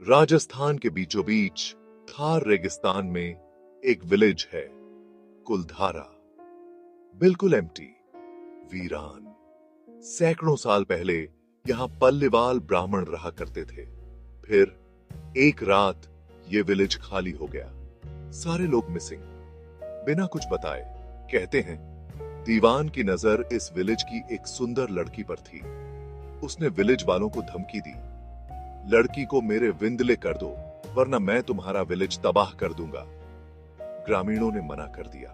राजस्थान के बीचों बीच थार रेगिस्तान में एक विलेज है, कुलधारा। बिल्कुल एम्प्टी, वीरान। सैकड़ों साल पहले यहां पल्लेवाल ब्राह्मण रहा करते थे। फिर एक रात ये विलेज खाली हो गया। सारे लोग मिसिंग, बिना कुछ बताए। कहते हैं दीवान की नजर इस विलेज की एक सुंदर लड़की पर थी। उसने विलेज वालों को धमकी दी, लड़की को मेरे विंदले कर दो वरना मैं तुम्हारा विलेज तबाह कर दूंगा। ग्रामीणों ने मना कर दिया।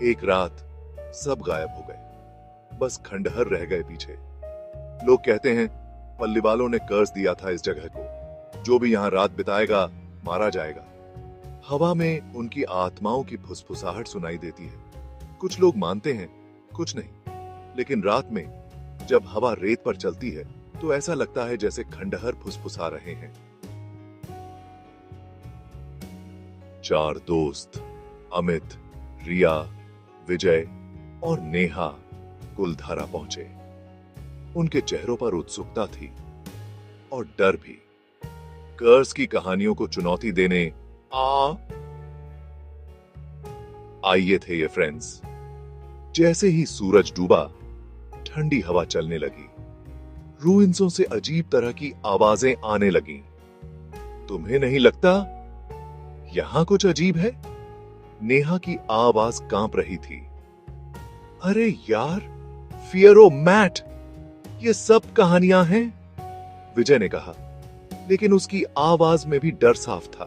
एक रात सब गायब हो गए, बस खंडहर रह गए पीछे। लोग कहते हैं पल्लीवालों ने कर्ज दिया था इस जगह को, जो भी यहां रात बिताएगा मारा जाएगा। हवा में उनकी आत्माओं की फुसफुसाहट सुनाई देती है। कुछ लोग मानते हैं, कुछ नहीं। लेकिन रात में जब हवा रेत पर चलती है तो ऐसा लगता है जैसे खंडहर फुसफुसा रहे हैं। चार दोस्त, अमित, रिया, विजय और नेहा कुलधारा पहुंचे। उनके चेहरों पर उत्सुकता थी और डर भी। कर्ज की कहानियों को चुनौती देने आइए थे ये फ्रेंड्स। जैसे ही सूरज डूबा, ठंडी हवा चलने लगी। रूइंसों से अजीब तरह की आवाजें आने लगीं। तुम्हें नहीं लगता यहां कुछ अजीब है? नेहा की आवाज कांप रही थी। अरे यार, फियरो मैट, ये सब कहानियां हैं, विजय ने कहा। लेकिन उसकी आवाज में भी डर साफ था।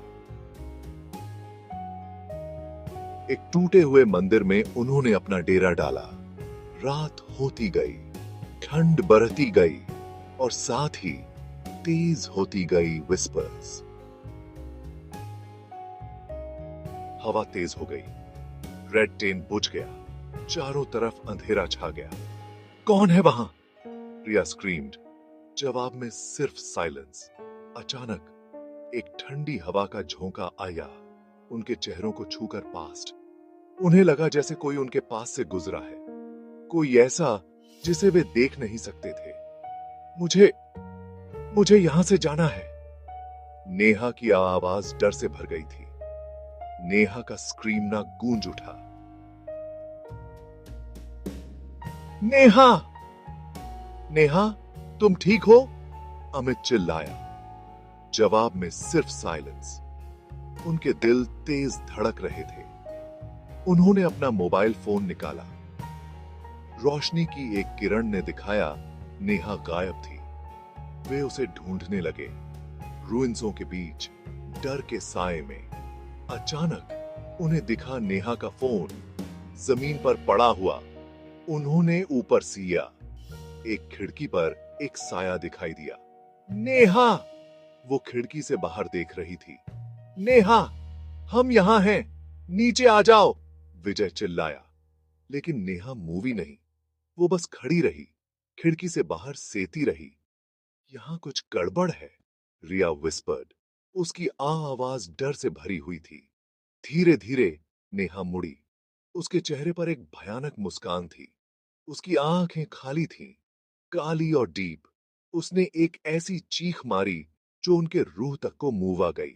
एक टूटे हुए मंदिर में उन्होंने अपना डेरा डाला। रात होती गई, ठंड बढ़ती गई और साथ ही तेज होती गई विस्पर्स। हवा तेज हो गई, रेड टेन बुझ गया, चारों तरफ अंधेरा छा गया। कौन है वहां? रिया स्क्रीम्ड। जवाब में सिर्फ साइलेंस। अचानक एक ठंडी हवा का झोंका आया, उनके चेहरों को छूकर पास्ट। उन्हें लगा जैसे कोई उनके पास से गुजरा है, कोई ऐसा जिसे वे देख नहीं सकते थे। मुझे यहां से जाना है। नेहा की आवाज डर से भर गई थी। नेहा का स्क्रीमना गूंज उठा। नेहा, नेहा, तुम ठीक हो? अमित चिल्लाया। जवाब में सिर्फ साइलेंस। उनके दिल तेज धड़क रहे थे। उन्होंने अपना मोबाइल फोन निकाला। रोशनी की एक किरण ने दिखाया नेहा गायब थी। वे उसे ढूंढने लगे, रूइंसों के बीच, डर के साए में। अचानक उन्हें दिखा नेहा का फोन जमीन पर पड़ा हुआ। उन्होंने ऊपर सिया। एक खिड़की पर एक साया दिखाई दिया। नेहा! वो खिड़की से बाहर देख रही थी। नेहा, हम यहां हैं, नीचे आ जाओ, विजय चिल्लाया। लेकिन नेहा मूवी नहीं, वो बस खड़ी रही, खिड़की से बाहर सेती रही। यहां कुछ गड़बड़ है, रिया विस्पर्ड। उसकी आवाज डर से भरी हुई थी। धीरे धीरे नेहा मुड़ी। उसके चेहरे पर एक भयानक मुस्कान थी। उसकी आंखें खाली थीं, काली और डीप। उसने एक ऐसी चीख मारी जो उनके रूह तक को मुंवा गई।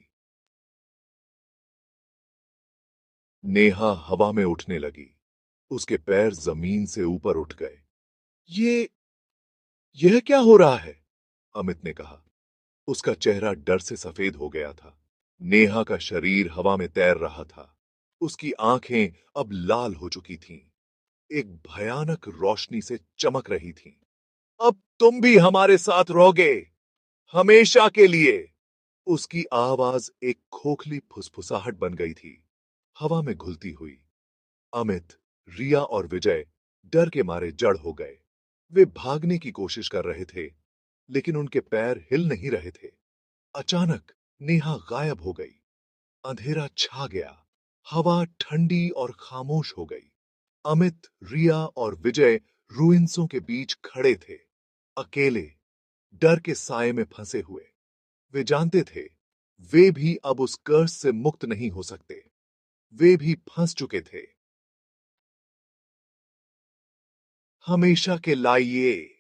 नेहा हवा में उठने लगी। उसके पैर जमीन से ऊपर उठ गए। यह क्या हो रहा है? अमित ने कहा। उसका चेहरा डर से सफेद हो गया था। नेहा का शरीर हवा में तैर रहा था। उसकी आंखें अब लाल हो चुकी थीं, एक भयानक रोशनी से चमक रही थीं। अब तुम भी हमारे साथ रहोगे, हमेशा के लिए। उसकी आवाज एक खोखली फुसफुसाहट बन गई थी, हवा में घुलती हुई। अमित, रिया और विजय डर के मारे जड़ हो गए। वे भागने की कोशिश कर रहे थे, लेकिन उनके पैर हिल नहीं रहे थे। अचानक नेहा गायब हो गई। अंधेरा छा गया। हवा ठंडी और खामोश हो गई। अमित, रिया और विजय रूइंसों के बीच खड़े थे, अकेले, डर के साए में फंसे हुए। वे जानते थे वे भी अब उस कर्ज से मुक्त नहीं हो सकते। वे भी फंस चुके थे। हमेशा के लाइए।